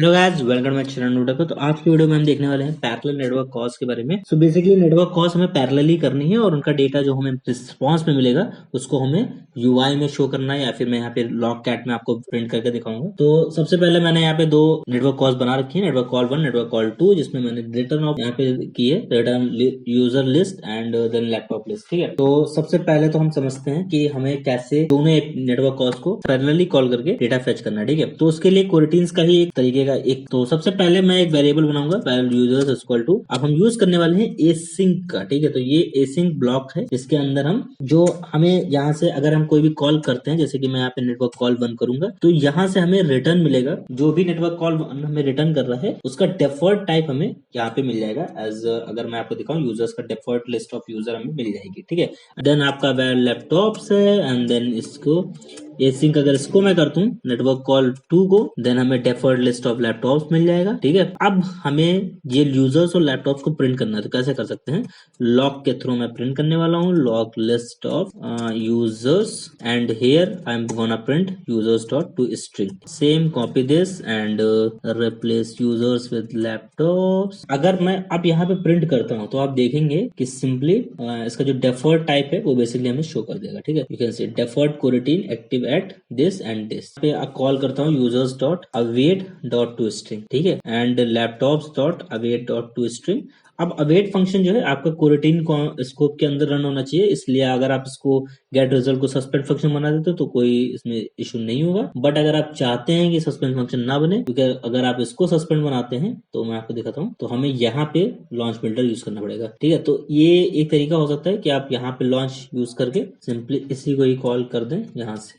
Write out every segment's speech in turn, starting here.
Hello guys, welcome back channel NOTA पे। तो आज की वीडियो में हम देखने वाले हैं पैरेलल नेटवर्क कॉल्स के बारे में। सो बेसिकली नेटवर्क कॉल्स हमें पैरेलली करनी है और उनका डेटा जो हमें रिस्पांस में मिलेगा उसको हमें यूआई में शो करना है या फिर मैं यहाँ पे लॉग कैट में आपको प्रिंट करके दिखाऊंगा। तो सबसे पहले मैंने यहाँ पे दो नेटवर्क कॉल्स बना रखी है, नेटवर्क कॉल 1, नेटवर्क कॉल 2, जिसमें मैंने रिटर्न ऑफ यहाँ पे की है, return user list and then laptop list. ठीक है, तो सबसे पहले तो हम समझते हैं कि हमें कैसे दोनों नेटवर्क कॉल्स को पैरेलली कॉल करके डेटा फेच करना है। ठीक है, तो उसके लिए कोरिटीन्स का ही एक तरीके का एक, तो सबसे पहले मैं एक वेरिएबल बनाऊंगा पैरेलल यूजर्स इक्वल टू, अब हम यूज करने वाले हैं एसिंक का। ठीक है, तो ये एसिंक ब्लॉक है, इसके अंदर हम जो हमें यहाँ से अगर हम कोई भी कॉल करते हैं, जैसे कि मैं यहाँ पे नेटवर्क कॉल 1 करूंगा तो यहाँ से हमें रिटर्न मिलेगा। जो भी नेटवर्क कॉल हमें रिटर्न कर रहा है उसका डिफॉल्ट टाइप हमें यहाँ पे मिल जाएगा एज, अगर मैं आपको दिखाऊं, यूजर्स का डिफॉल्ट लिस्ट ऑफ यूजर हमें मिल जाएगी। ठीक है, देन आपका लैपटॉप्स है एंड देन इसको एसिंक, अगर इसको मैं करता हूँ नेटवर्क कॉल 2 को, देन हमें डिफॉल्ट लिस्ट ऑफ लैपटॉप्स मिल जाएगा। ठीक है, अब हमें ये यूजर्स और लैपटॉप्स को प्रिंट करना है, तो कैसे कर सकते हैं, लॉग के थ्रू मैं प्रिंट करने वाला हूँ, log list of users and here I am gonna print users dot to string, same copy this and replace users with laptops. अगर मैं अब यहाँ पे प्रिंट करता हूँ तो आप देखेंगे कि सिंपली इसका जो डिफॉल्ट टाइप है वो बेसिकली हमें शो कर देगा। ठीक है, you can see default coroutine active at this and this पे कॉल करता हूँ users dot await dot to string. ठीक है, and laptops dot await dot to string. अब अवेट फंक्शन जो है आपका कोरिटीन स्कोप के अंदर रन होना चाहिए, इसलिए अगर आप इसको गेट रिजल्ट को सस्पेंड फंक्शन बना देते हो तो कोई इसमें इशू नहीं होगा। बट अगर आप चाहते हैं कि सस्पेंड फंक्शन ना बने, क्योंकि अगर आप इसको सस्पेंड बनाते हैं तो मैं आपको दिखाता हूँ, तो हमें यहाँ पे लॉन्च बिल्डर यूज करना पड़ेगा। ठीक है, तो ये एक तरीका हो सकता है कि आप यहाँ पे लॉन्च यूज करके सिंपली इसी को ही कॉल कर दें यहाँ से,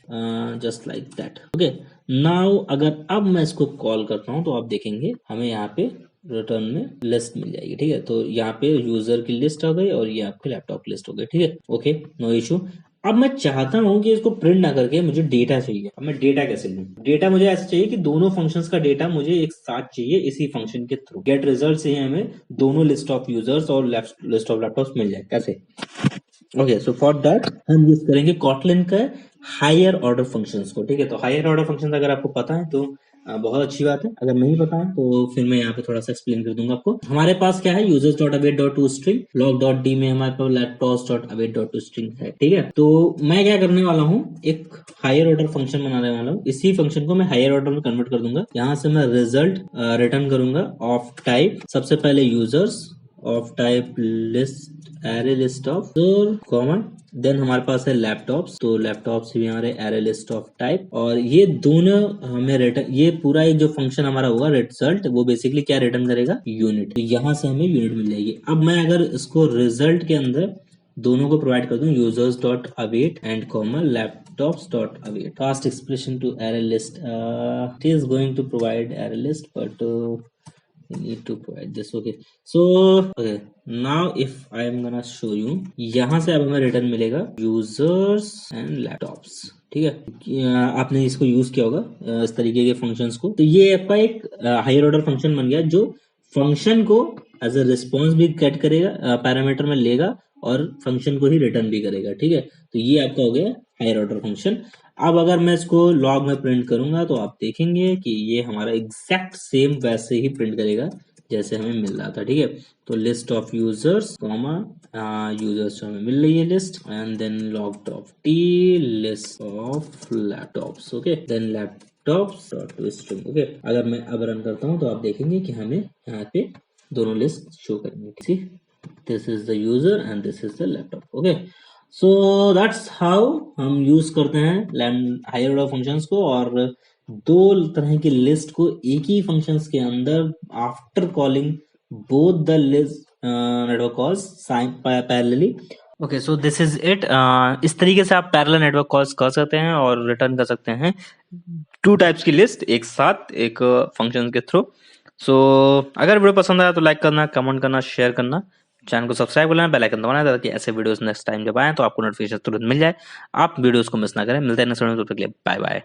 just like that. Okay, now अगर अब मैं इसको कॉल करता हूँ तो आप देखेंगे हमें यहाँ पे रिटर्न में लिस्ट मिल जाएगी। ठीक है, तो यहाँ पे यूजर की लिस्ट आ गई और ये आपके लैपटॉप लिस्ट हो गई। ठीक है, ओके, नो इशू। अब मैं चाहता हूं कि इसको प्रिंट ना करके मुझे डेटा चाहिए। अब मैं डेटा कैसे लूं? डेटा मुझे ऐसा चाहिए कि दोनों फंक्शंस का डेटा मुझे एक साथ चाहिए इसी फंक्शन के थ्रू। गेट रिजल्ट से ही हमें दोनों लिस्ट ऑफ यूजर्स और लिस्ट ऑफ लैपटॉप्स मिल जाए। कैसे? ओके, सो फॉर दैट हम यूज करेंगे कॉटलिन का हायर ऑर्डर फंक्शंस को। ठीक है, तो हायर ऑर्डर फंक्शंस अगर आपको पता है तो बहुत अच्छी बात है, अगर नहीं पता है तो फिर मैं यहाँ पे थोड़ा सा एक्सप्लेन कर दूंगा आपको। हमारे पास क्या है, users dot await dot to string, log dot d में हमारे पास laptops dot await dot to string है। ठीक है, तो मैं क्या करने वाला हूँ, एक हायर ऑर्डर फंक्शन बनाने वाला हूँ। इसी फंक्शन को मैं हायर ऑर्डर में कन्वर्ट कर दूंगा। यहाँ से मैं रिजल्ट रिटर्न करूंगा ऑफ टाइप, सबसे पहले users of type list array list of common, then हमारे पास है लैपटॉप्स, तो लैपटॉप्स भी हमारे एरे लिस्ट ऑफ टाइप, और ये दोनों हमें रिटर्न, ये पूरा एक जो फंक्शन हमारा होगा रिजल्ट, वो बेसिकली क्या रिटर्न करेगा, यूनिट। तो यहाँ से हमें यूनिट मिल जाएगी। अब मैं अगर इसको रिजल्ट के अंदर दोनों को प्रोवाइड कर दूं, users dot await and common laptops dot await, fast expression to array list, it is going to provide array list but need to provide this. Okay, so okay, now if I am gonna show you, यहाँ से अब हमें return मिलेगा users and laptops. ठीक है, आपने इसको use किया होगा इस तरीके के फंक्शंस को, तो ये आपका एक हायर ऑर्डर फंक्शन बन गया जो फंक्शन को एज अ रिस्पॉन्स भी गेट करेगा, पैरामीटर में लेगा और फंक्शन को ही रिटर्न भी करेगा। ठीक है, तो ये आपका हो गया हायर ऑर्डर फंक्शन। अब अगर मैं इसको लॉग में प्रिंट करूंगा तो आप देखेंगे कि ये हमारा एग्जैक्ट सेम वैसे ही प्रिंट करेगा जैसे हमें मिल रहा था। ठीक है, तो list of users comma users हमें मिल रही है list, and then log of T list of laptops. Okay, then laptops dot to string. Okay, अगर मैं अब रन करता हूँ तो आप देखेंगे कि हमें यहाँ पे दोनों लिस्ट शो करेंगे। This is the user and this is the laptop. Okay, so that's how हम यूज करते हैं हायर ऑर्डर फंक्शंस को, और दो तरह की लिस्ट को एक ही फंक्शंस के अंदर after calling both the list network calls parallelly. Okay, so this is it. इस तरीके से आप पैरेलल नेटवर्क कॉल्स कर सकते हैं और रिटर्न कर सकते हैं टू टाइप्स की लिस्ट एक साथ एक फंक्शन के थ्रू। सो अगर वीडियो पसंद आया तो लाइक करना, कमेंट करना, शेयर करना, चैनल को सब्सक्राइब कर लेना, बेल आइकन दबाना ताकि ऐसे वीडियोस नेक्स्ट टाइम जब आए तो आपको नोटिफिकेशन तुरंत मिल जाए। आप वीडियोस को मिस ना करें। मिलते हैं नेक्स्ट वीडियो में, तब तक के लिए बाय बाय।